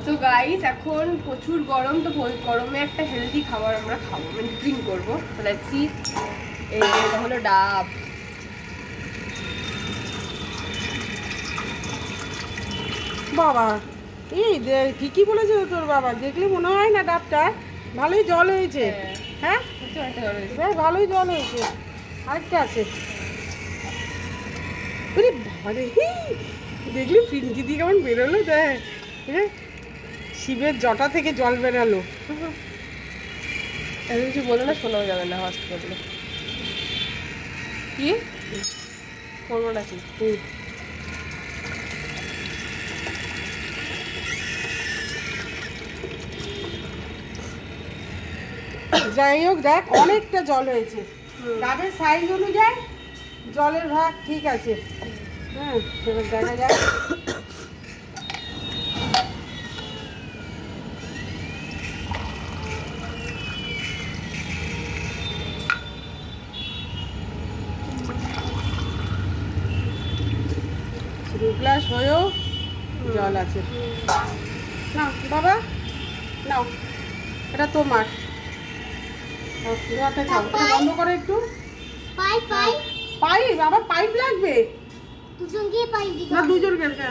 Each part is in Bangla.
তো গাইস এখন প্রচুর গরম, তো গরমে একটা হেলদি খাবার আমরা খাবো, মানে ড্রিঙ্ক করবো। Let's see. এটা হলো ডাব। বাবা এই ঠিকই বলেছে তো তোর বাবা, দেখলে মনে হয় না ডাবটা ভালোই জল হয়েছে। হ্যাঁ বেশ ভালোই জল হয়েছে। আরেকটা আছে। আরে বাবা রে, দেখলি ফিনকি দিয়ে কেমন বেরোলো, দেখ শিবের জটা থেকে জল বেরালো। এত কিছু বললো না, শোনাও যাবে না হস্ট করলে। কি করবো নাকি? যাই হোক দেখ অনেকটা জল হয়েছে, ডাবের সাইজ অনুযায়ী জলের ভাগ ঠিক আছে। হ্যাঁ এবার দেখা যাক। দু গ্লাস হয়েও জল আছে। না বাবা নাও, এটা তোমার। হাতে খাও, এটা বন্ধ করো একটু। পাইপ আবার পাইপ লাগবে না? দুজন খেলতে।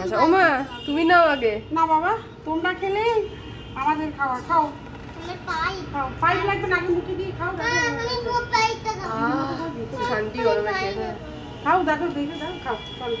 আচ্ছা ও মা, তুমি নাও আগে। না বাবা তোমরা খেলে আমাদের খাওয়া খাও। খাও, পাইপ লাগবে না, আগে মুখে দিয়ে খাও। শান্তি গরমে খেয়ে। খাও দেখো দেখে দাও, খাও চলো।